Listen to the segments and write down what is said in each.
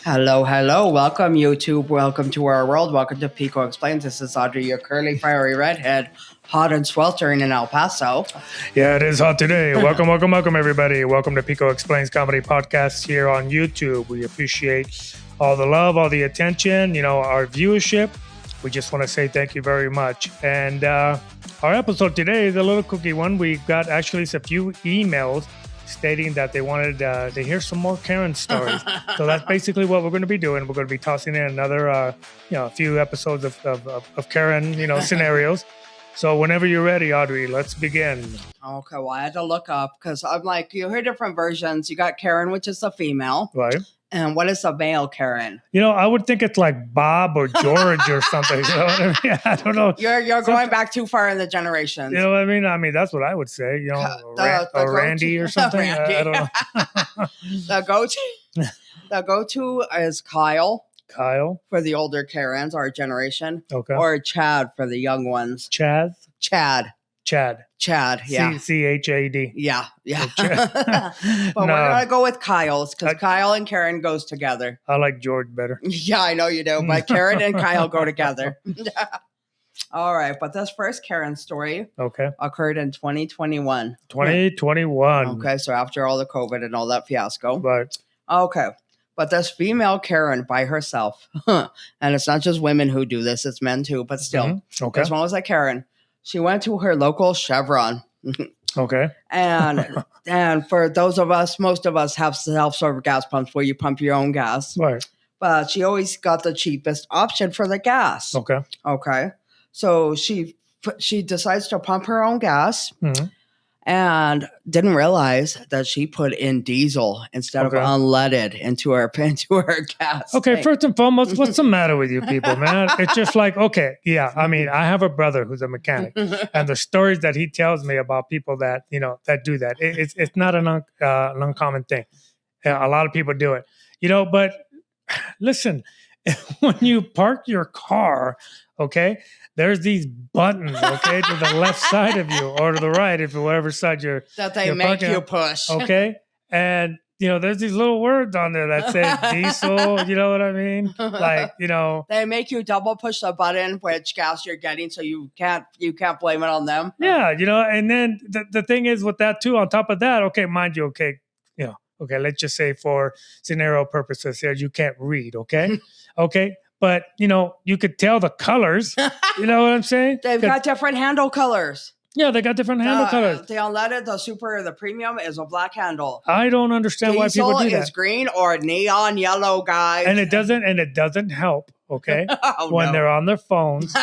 Hello, hello. Welcome, YouTube. Welcome to our world. Welcome to Pico Explains. This is Audrey, your curly, fiery redhead, hot and sweltering in El Paso. Yeah, it is hot today. Welcome, everybody. Welcome to Pico Explains Comedy Podcast here on YouTube. We appreciate all the love, all the attention, our viewership. We just want to say thank you very much. And our episode today is a little cookie one. We got actually a few emails stating that they wanted to hear some more Karen stories. So that's basically what we're going to be doing. We're going to be tossing in another, a few episodes of Karen, scenarios. So whenever you're ready, Audrey, let's begin. Okay, well, I had to look up because I'm like, you hear different versions. You got Karen, which is the female. Right. And what is the male Karen? I would think it's like Bob or George or something. You know what I mean? I don't know. You're going back too far in the generations. You know what I mean? I mean, that's what I would say. Randy or something. Randy. I don't know. The go-to is Kyle. Kyle. For the older Karens, our generation. Okay. Or Chad for the young ones. Chad, yeah. C-H-A-D. Yeah. But we're going to go with Kyle's because Kyle and Karen goes together. I like George better. Yeah, I know you do, but Karen and Kyle go together. All right, but this first Karen story occurred in 2021. 2021. Okay, so after all the COVID and all that fiasco. Right. Okay, but this female Karen by herself, and it's not just women who do this, it's men too, but still. Mm-hmm. Okay. This one was like Karen. She went to her local Chevron. Okay. And for those of us, most of us have self-serve gas pumps where you pump your own gas. Right. But she always got the cheapest option for the gas. Okay. So she decides to pump her own gas and didn't realize that she put in diesel instead of unleaded into her gas. Okay, tank. first and foremost, what's the matter with you people, man? It's just like, I mean, I have a brother who's a mechanic, and the stories that he tells me about people that, that do that, it's not an uncommon thing. A lot of people do it, but listen, when you park your car, there's these buttons, to the left side of you or to the right, if whatever side you're make you push. And there's these little words on there that say diesel. You know what I mean? Like, they make you double push the button which gas you're getting, so you can't blame it on them. Yeah, and then the thing is with that too. On top of that, mind you, let's just say for scenario purposes here, you can't read. Okay. But, you could tell the colors. You know what I'm saying? They've got different handle colors. Yeah, they got different handle colors. The unleaded, the super, the premium is a black handle. I don't understand why people do that. Diesel is green or neon yellow, guys. And it doesn't help, when they're on their phones,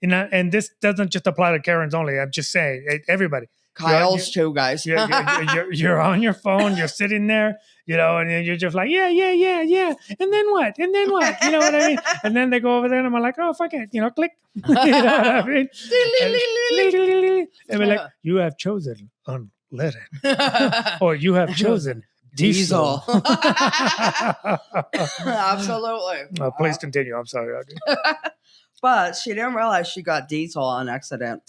and this doesn't just apply to Karens only. I'm just saying, everybody. Kyle's too, guys. You're on your phone. You're sitting there, and then you're just like, yeah. And then what? You know what I mean? And then they go over there, and I'm like, oh, fuck it. Click. You know what I mean? And we're like, you have chosen unleaded. Or you have chosen diesel. Absolutely. Please continue. I'm sorry. But she didn't realize she got diesel on accident.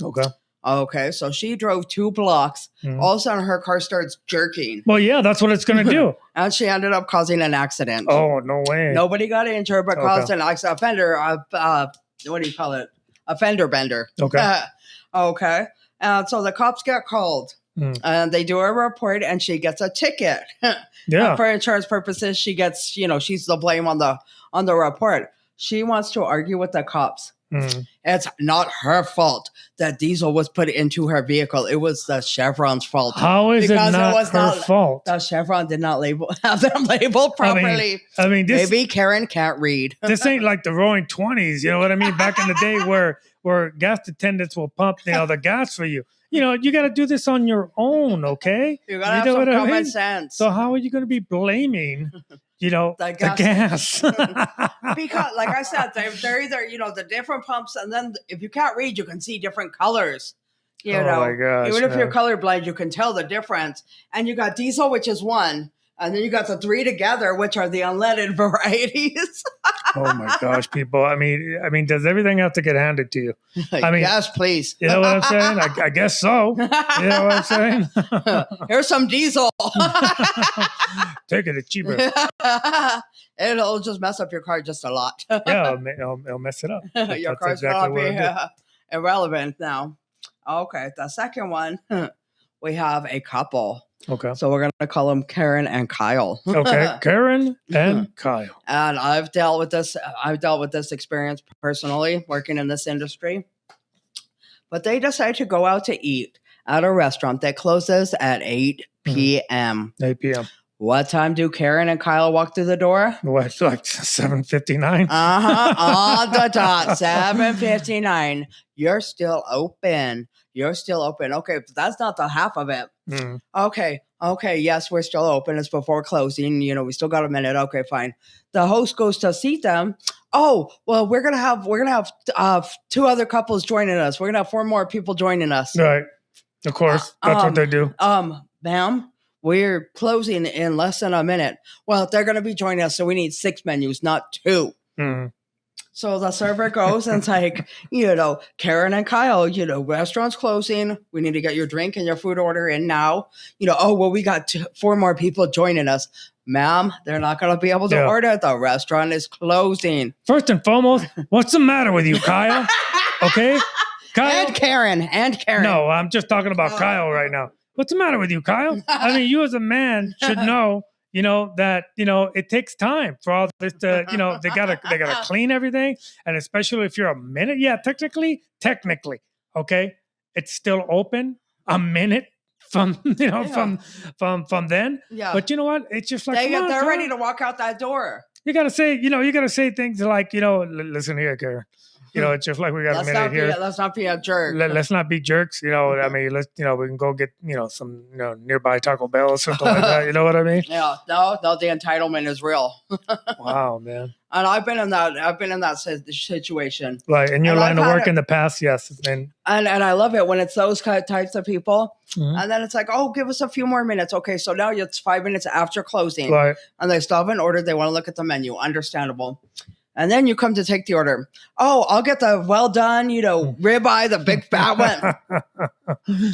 Okay, so she drove 2 blocks. All of a sudden, her car starts jerking. Well, yeah, that's what it's going to do. And she ended up causing an accident. Oh, no way. Nobody got injured, but caused an accident. What do you call it? A fender bender. Okay. So the cops get called. And they do a report, and she gets a ticket. Yeah. For insurance purposes, she gets, she's the blame on the report. She wants to argue with the cops. It's not her fault that diesel was put into her vehicle. It was the Chevron's fault. How is it not her fault? The Chevron did not have them labeled properly. I mean, maybe Karen can't read. This ain't like the Roaring '20s. You know what I mean? Back in the day where gas attendants will pump the gas for you. You got to do this on your own, okay? You got to have some common sense. So how are you going to be blaming the gas? Because, like I said, they're either, the different pumps, and then if you can't read, you can see different colors. My gosh, even if you're colorblind, you can tell the difference. And you got diesel, which is one, and then you got the 3 together, which are the unleaded varieties. Oh my gosh, people. I mean, does everything have to get handed to you? I mean, yes, please. You know what I'm saying? I guess so. You know what I'm saying? Here's some diesel. Take it, it's cheaper. It'll just mess up your car just a lot. Yeah, it'll mess it up. Your car's exactly going to be irrelevant now. Okay, the second one, we have a couple. Okay. So we're going to call them Karen and Kyle. Okay, Karen and Kyle. And I've dealt with this experience personally, working in this industry. But they decide to go out to eat at a restaurant that closes at 8 p.m. 8 p.m. What time do Karen and Kyle walk through the door? What, like 7:59? On the dot, 7:59. You're still open. Okay, but that's not the half of it. Okay, yes, we're still open. It's before closing. You know, we still got a minute. Okay, fine. The host goes to seat them. Oh, well, we're gonna have two other couples joining us. We're gonna have 4 more people joining us. Right. Of course, that's what they do. Ma'am, we're closing in less than a minute. Well, they're gonna be joining us, so we need 6 menus, not 2. So the server goes and it's like, Karen and Kyle, restaurant's closing. We need to get your drink and your food order in now. We got 4 more people joining us. Ma'am, they're not going to be able to order. The restaurant is closing. First and foremost, what's the matter with you, Kyle? Okay? Kyle? And Karen. No, I'm just talking about Kyle right now. What's the matter with you, Kyle? I mean, you as a man should know. That, it takes time for all this to, they gotta clean everything. And especially if you're a minute. Yeah, technically, okay. It's still open a minute from from then. Yeah. But you know what? It's just like, they're ready to walk out that door. You gotta say things like, listen here, Karen. It's just like we got a minute here. Let's not be a jerk. Let's not be jerks. I mean, let's, we can go get, some, nearby Taco Bell or something like that. You know what I mean? Yeah. No, the entitlement is real. Wow, man. And I've been in that situation. Right. In your line of work in the past, yes. And I love it when it's those types of people. And then it's like, oh, give us a few more minutes. Okay. So now it's 5 minutes after closing. Right. And they still haven't ordered. They want to look at the menu. Understandable. And then you come to take the order. Oh, I'll get the well done, ribeye, the big fat one.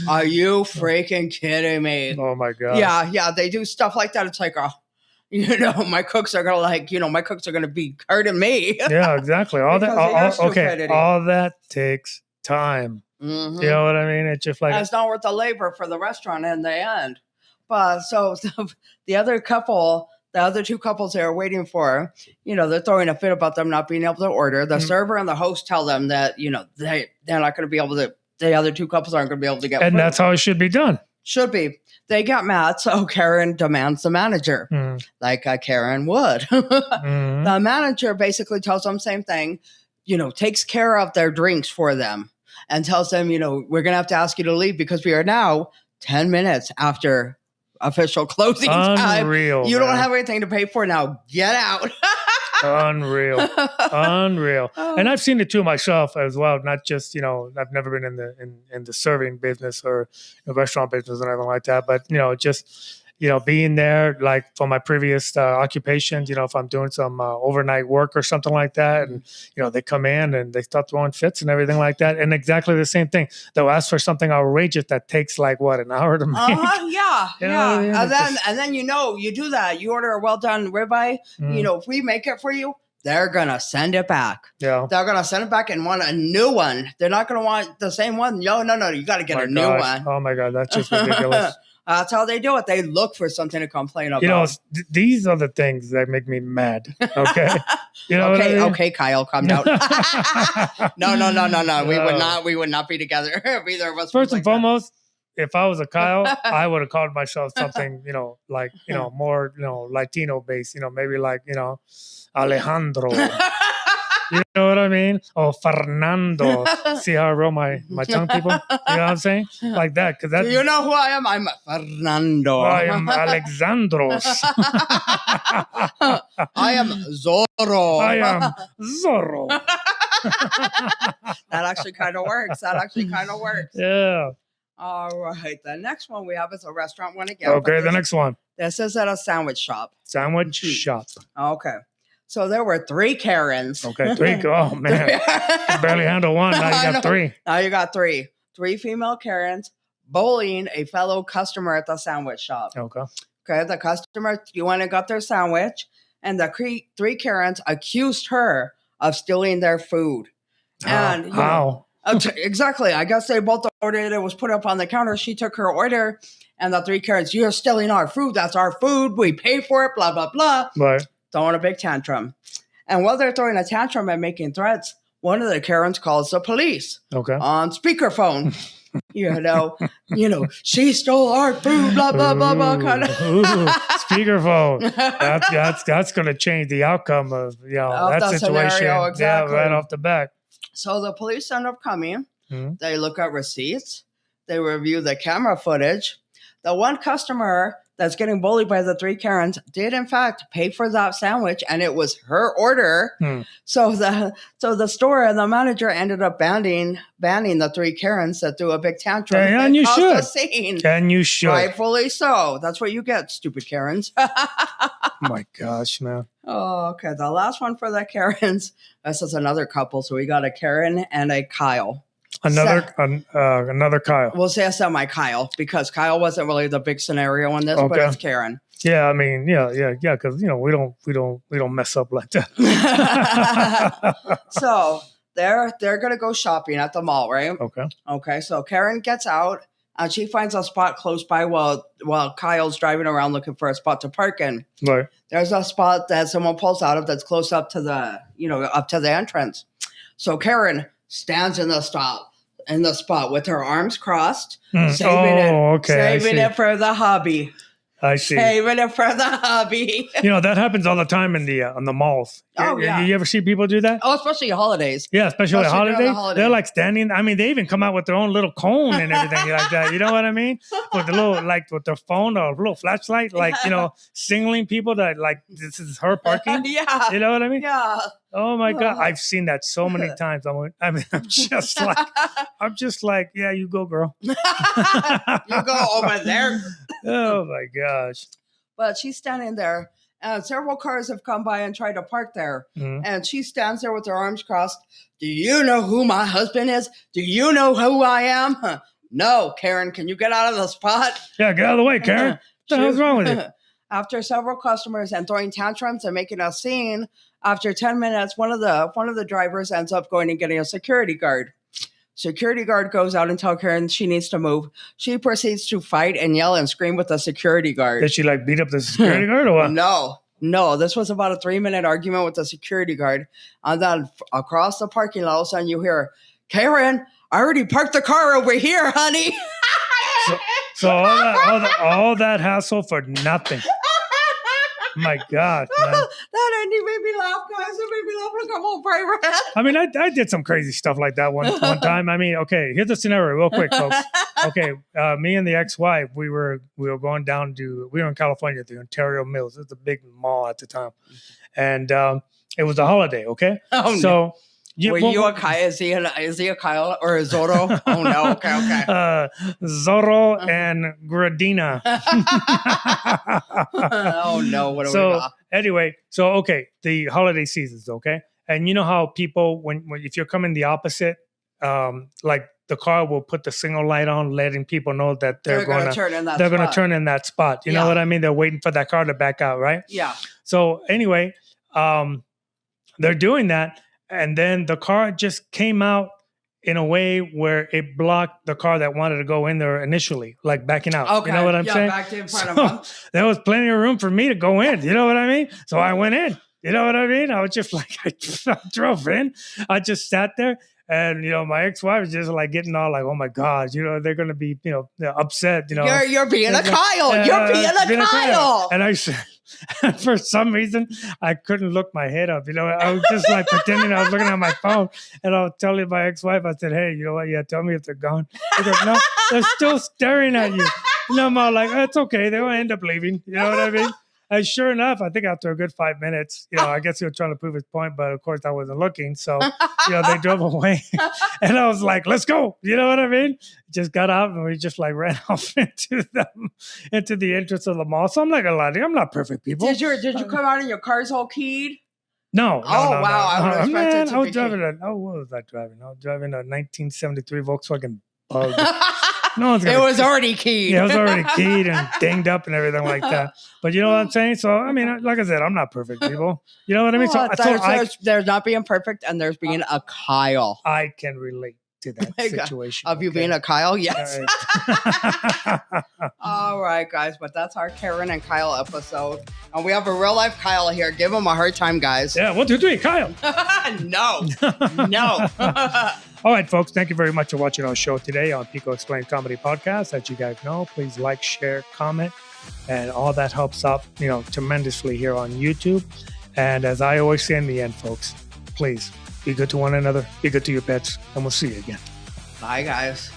Are you freaking kidding me? Oh my God. Yeah. They do stuff like that. It's like, my cooks are gonna be hurting me. Yeah, exactly. All that takes time. Mm-hmm. You know what I mean? It's just like it's not worth the labor for the restaurant in the end. But so the other 2 couples they are waiting for, they're throwing a fit about them not being able to order. The server and the host tell them that, they're not going to be able to, the other 2 couples aren't going to be able to get and food. That's how it should be done. Should be. They got mad, so Karen demands the manager, like Karen would. The manager basically tells them same thing, takes care of their drinks for them and tells them, we're going to have to ask you to leave because we are now 10 minutes after official closing time. Unreal. You don't have anything to pay for now. Get out. Unreal. And I've seen it too myself as well. Not just, I've never been in the serving business or restaurant business or anything like that. But, just, being there, like for my previous occupations, if I'm doing some overnight work or something like that, and, they come in and they start throwing fits and everything like that. And exactly the same thing. They'll ask for something outrageous that takes like, an hour to make? Yeah. And then, you do that. You order a well-done ribeye. If we make it for you, they're going to send it back. Yeah. They're going to send it back and want a new one. They're not going to want the same one. No. You got to get a new one. Oh, my God. That's just ridiculous. That's how they do it. They look for something to complain about. These are the things that make me mad. Okay. Okay, Kyle, calm down. No. We would not be together if either of us. First and foremost, if I was a Kyle, I would have called myself something, more, Latino based, maybe like, Alejandro. You know what I mean? Or Fernando. See how I roll my tongue, people? You know what I'm saying? Like that. Cause that's, do you know who I am? I'm Fernando. I am Alexandros. I am Zorro. I am Zorro. That actually kind of works. Yeah. All right. The next one we have is a restaurant one again. Okay, the next one. This is at a sandwich shop. Sandwich shop. Okay. So there were 3 Karens. Okay, 3. Oh, man. You barely handle one. Now you got 3. Now you got 3. 3 female Karens bullying a fellow customer at the sandwich shop. Okay, the customer, you went and got their sandwich, and the 3 Karens accused her of stealing their food. And how? Exactly. I guess they both ordered it. It was put up on the counter. She took her order, and the 3 Karens, you're stealing our food. That's our food. We pay for it. Blah, blah, blah. Right. Throwing a big tantrum. And while they're throwing a tantrum and making threats, one of the Karens calls the police. On speakerphone. She stole our food, blah, blah, blah, blah, kind of. Speakerphone. That's going to change the outcome of, that situation. Scenario, exactly. Yeah, right off the bat. So the police end up coming. Mm-hmm. They look at receipts. They review the camera footage. The one customer that's getting bullied by the 3 Karens did in fact pay for that sandwich, and it was her order. So the store and the manager ended up banning the 3 Karens that threw a big tantrum. And you should. And you should. Rightfully so. That's what you get, stupid Karens. Oh my gosh, man. Oh, okay. The last one for the Karens. This is another couple. So we got a Karen and a Kyle. Another Kyle. We'll say a semi-Kyle, because Kyle wasn't really the big scenario in this, but it's Karen. Yeah, I mean, yeah, because we don't mess up like that. So they're gonna go shopping at the mall, right? Okay. So Karen gets out and she finds a spot close by while Kyle's driving around looking for a spot to park in. Right. There's a spot that someone pulls out of that's close up to the entrance. So Karen stands in the spot with her arms crossed, saving it for the hubby. I see. Saving it for the hubby. That happens all the time in the malls. Oh, yeah. You ever see people do that? Oh, especially holidays. Yeah, especially holidays. They're like standing. I mean, they even come out with their own little cone and everything like that. You know what I mean? With the little, with their phone or a little flashlight, signaling people that this is her parking. Yeah. You know what I mean? Yeah. Oh my God. I've seen that so many times. I'm just like, yeah, you go, girl. You go over there. Oh my gosh. But she's standing there, and several cars have come by and tried to park there. Mm-hmm. And she stands there with her arms crossed. Do you know who my husband is? Do you know who I am? No, Karen, can you get out of the spot? Yeah, get out of the way, Karen. What the hell's wrong with you? After several customers and throwing tantrums and making a scene, after 10 minutes, one of the drivers ends up going and getting a security guard. Security guard goes out and tells Karen she needs to move. She proceeds to fight and yell and scream with the security guard. Did she beat up the security guard or what? No. This was about a 3-minute argument with the security guard. And then across the parking lot, all of a sudden you hear, Karen, I already parked the car over here, honey. So all that hassle for nothing. My God, man. That ending made me laugh, guys. It made me laugh like I'm all bright red. I mean, I did some crazy stuff like that one time. I mean, okay, here's the scenario real quick, folks. Okay, me and the ex-wife, we were going down to, we were in California at the Ontario Mills. It was a big mall at the time. And it was a holiday, okay? Oh, so, no. You a Kyle? Is he a Kyle or a Zorro? Oh no! Okay. Zorro and Gradina. Oh no! What do we got? Anyway, the holiday seasons, okay, and you know how people when if you're coming the opposite, the car will put the signal light on, letting people know that they're going to turn in that spot. You know what I mean? They're waiting for that car to back out, right? Yeah. So anyway, they're doing that. And then the car just came out in a way where it blocked the car that wanted to go in there initially, like backing out. Okay. You know what I'm saying? Backed in front of them. There was plenty of room for me to go in. You know what I mean? So I went in. You know what I mean? I was just like, I drove in. I just sat there. And, my ex-wife was just getting all oh my God, they're going to be, upset, You're being a Kyle. You're being a Kyle. And I said, for some reason, I couldn't look my head up. I was just pretending I was looking at my phone. And I was telling my ex-wife, I said, hey, you know what? Yeah, tell me if they're gone. She goes, no, they're still staring at you. And I'm all like, it's okay. They'll end up leaving. You know what I mean? And sure enough, I think after a good 5 minutes, I guess he was trying to prove his point, but of course I wasn't looking. So, they drove away and I was like, let's go. You know what I mean? Just got out and we just ran off into the entrance of the mall. So I'm not gonna lie to you, I'm not perfect, people. Did you come out and your car's all keyed? No. Wow. I was driving what was I driving? I was driving a 1973 Volkswagen Bug. It was already keyed. Yeah, it was already keyed and dinged up and everything like that. But you know what I'm saying? So, I mean, like I said, I'm not perfect, people. You know what I mean? There's not being perfect and there's being a Kyle. I can relate to that situation. Of you being a Kyle? Yes. All right, guys. But that's our Karen and Kyle episode. And we have a real life Kyle here. Give him a hard time, guys. Yeah, 1, 2, 3, Kyle. No. All right, folks. Thank you very much for watching our show today on Pico Explains Comedy Podcast. As you guys know, please like, share, comment, and all that helps out, tremendously here on YouTube. And as I always say in the end, folks, please be good to one another, be good to your pets, and we'll see you again. Bye, guys.